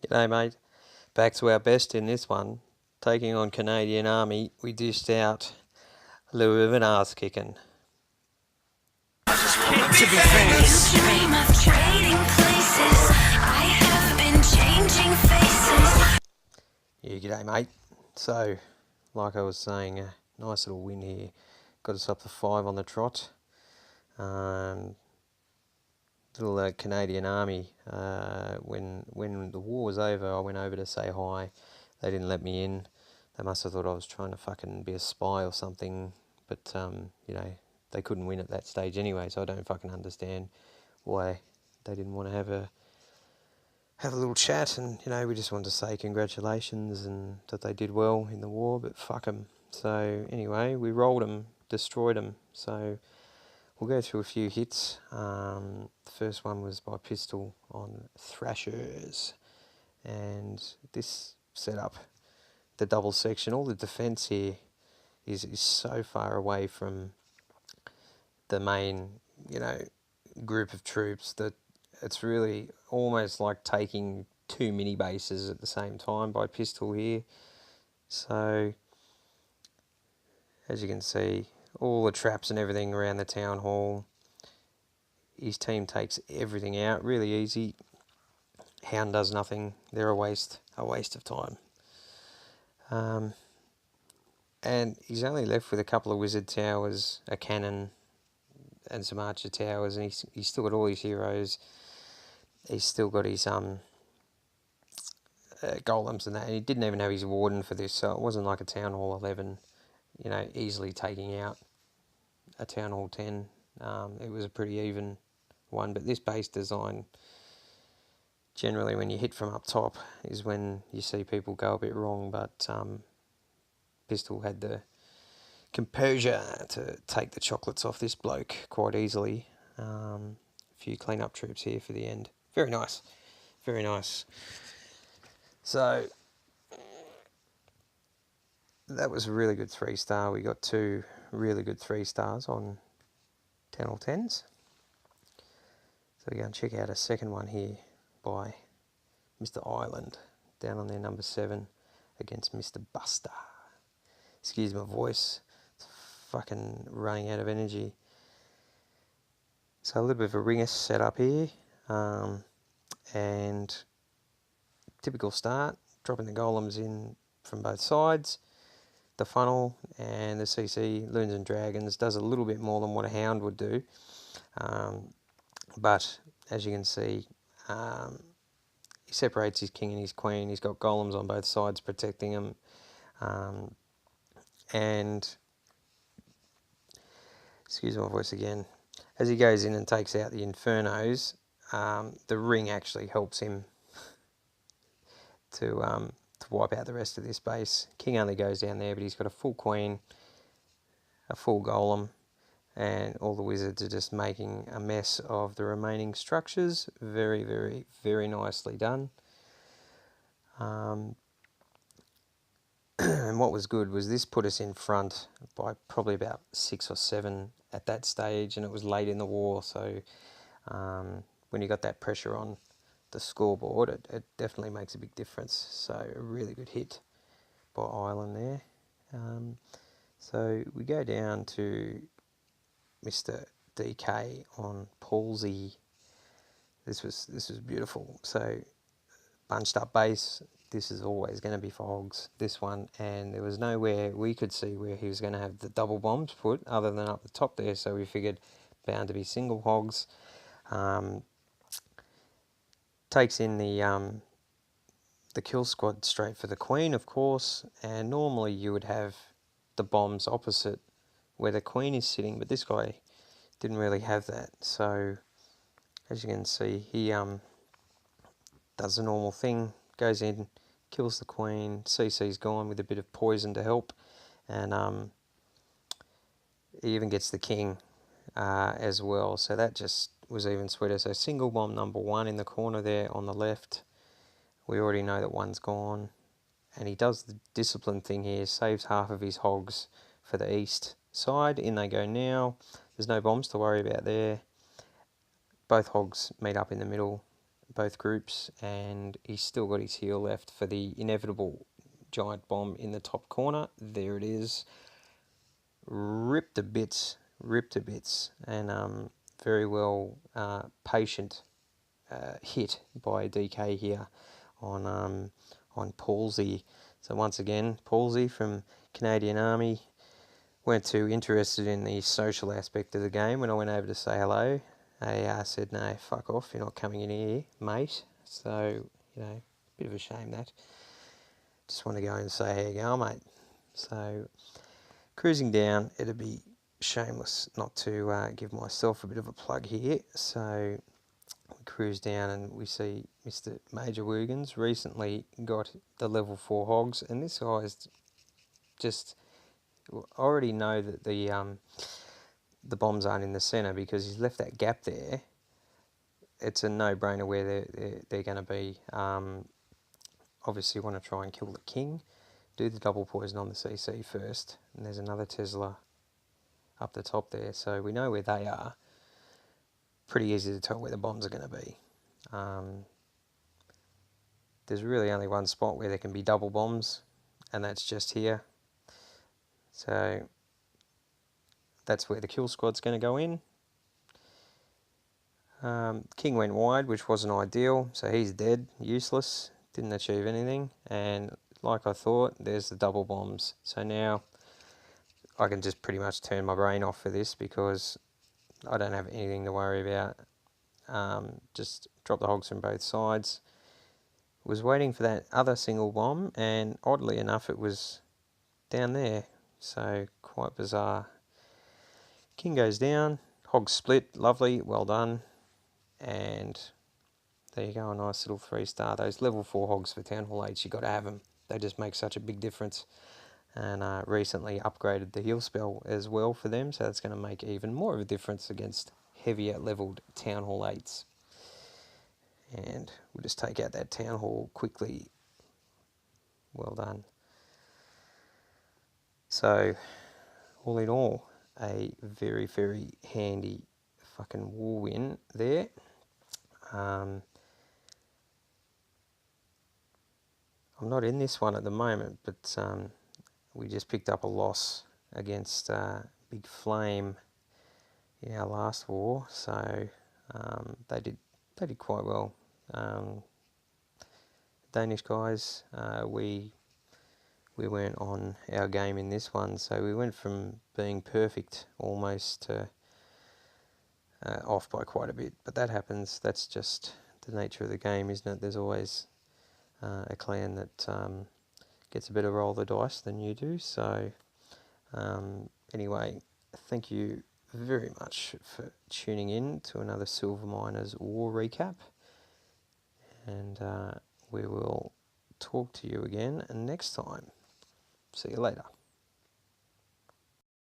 G'day mate, back to our best in this one. Taking on Canadian Army, we dished out a little bit of an arse kicking. Yeah, g'day mate. So, like I was saying, a nice little win here. Got us up to 5 on the trot. Little Canadian Army, when the war was over, I went over to say hi. They didn't let me in. They must have thought I was trying to fucking be a spy or something. But, you know, they couldn't win at that stage anyway, so I don't fucking understand why they didn't want to have a little chat. And, you know, we just wanted to say congratulations and that they did well in the war, but fuck them. So, anyway, we rolled them, destroyed them. So, we'll go through a few hits. The first one was by Pistol on Thrashers. And this set up the double section. All the defence here is so far away from the main, you know, group of troops that it's really almost like taking two mini bases at the same time by Pistol here. So, as you can see, all the traps and everything around the town hall. His team takes everything out, really easy. Hound does nothing. They're a waste of time. And he's only left with a couple of wizard towers, a cannon, and some archer towers, and he's still got all his heroes. He's still got his golems and that, and he didn't even have his warden for this, so it wasn't like a town hall 11, you know, easily taking out a town hall 10. It was a pretty even one, but this base design, generally when you hit from up top is when you see people go a bit wrong, but Pistol had the composure to take the chocolates off this bloke quite easily. A few clean-up troops here for the end. Very nice. Very nice. So, that was a really good 3-star. We got 2 really good 3-stars on 10 or 10s. So we're going to check out a second one here by Mr. Island, down on their number 7 against Mr. Busta. Excuse my voice, it's fucking running out of energy. So a little bit of a ringer set up here, and typical start, dropping the golems in from both sides. The funnel and the CC, Loons and Dragons, does a little bit more than what a Hound would do. But as you can see, he separates his king and his queen. He's got golems on both sides protecting him. And, excuse my voice again, as he goes in and takes out the Infernos, the ring actually helps him to wipe out the rest of this base. King only goes down there, but he's got a full queen, a full golem, and all the wizards are just making a mess of the remaining structures. Very, very, very nicely done. And what was good was this put us in front by probably about 6 or 7 at that stage, and it was late in the war, so when you got that pressure on the scoreboard, it definitely makes a big difference. So a really good hit by Island there. So we go down to Mr. DK on Palsy. This was beautiful. So bunched up base. This is always going to be for Hogs, this one, and there was nowhere we could see where he was going to have the double bombs put other than up the top there, so we figured bound to be single Hogs. Takes in the kill squad straight for the queen, of course, and normally you would have the bombs opposite where the queen is sitting, but this guy didn't really have that. So as you can see, he does the normal thing, goes in, kills the queen, CC's gone with a bit of poison to help, and he even gets the king as well, so that just was even sweeter. So single bomb number 1 in the corner there on the left. We already know that one's gone, and he does the discipline thing here, saves half of his Hogs for the east side. In they go now. There's no bombs to worry about there. Both Hogs meet up in the middle. both groups, and he's still got his heel left for the inevitable giant bomb in the top corner. There it is. Ripped to bits, and very well patient hit by DK here on Palsy. So once again, Palsy from Canadian Army. Weren't too interested in the social aspect of the game when I went over to say hello. They said, no, fuck off, you're not coming in here, mate. So, bit of a shame that. Just want to go and say, how you going, mate? So, cruising down, it'd be shameless not to give myself a bit of a plug here. So, we cruise down and we see Mr. Major Woogans recently got the level 4 Hogs, and this guy's just... I already know that the bombs aren't in the centre because he's left that gap there. It's a no-brainer where they're going to be. Obviously, you want to try and kill the king. Do the double poison on the CC first. And there's another Tesla up the top there. So we know where they are. Pretty easy to tell where the bombs are going to be. There's really only one spot where there can be double bombs, and that's just here. So that's where the kill squad's going to go in. King went wide, which wasn't ideal, so he's dead, useless, didn't achieve anything, and like I thought, there's the double bombs. So now I can just pretty much turn my brain off for this because I don't have anything to worry about. Just drop the Hogs from both sides. Was waiting for that other single bomb, and oddly enough it was down there, so quite bizarre. King goes down, Hogs split, lovely, well done. And there you go, a nice little 3-star. Those level 4 Hogs for Town Hall 8s, you got to have them. They just make such a big difference. And recently upgraded the heal spell as well for them, so that's going to make even more of a difference against heavier leveled Town Hall 8s. And we'll just take out that Town Hall quickly. Well done. So, all in all, a very, very handy fucking war win there. I'm not in this one at the moment, but we just picked up a loss against Big Flame in our last war, so they did quite well. Danish guys, we weren't on our game in this one, so we went from being perfect almost to off by quite a bit, but that happens. That's just the nature of the game, isn't it? There's always a clan that gets a better roll of the dice than you do. So anyway, thank you very much for tuning in to another Silver Miners War recap, and we will talk to you again next time. See you later.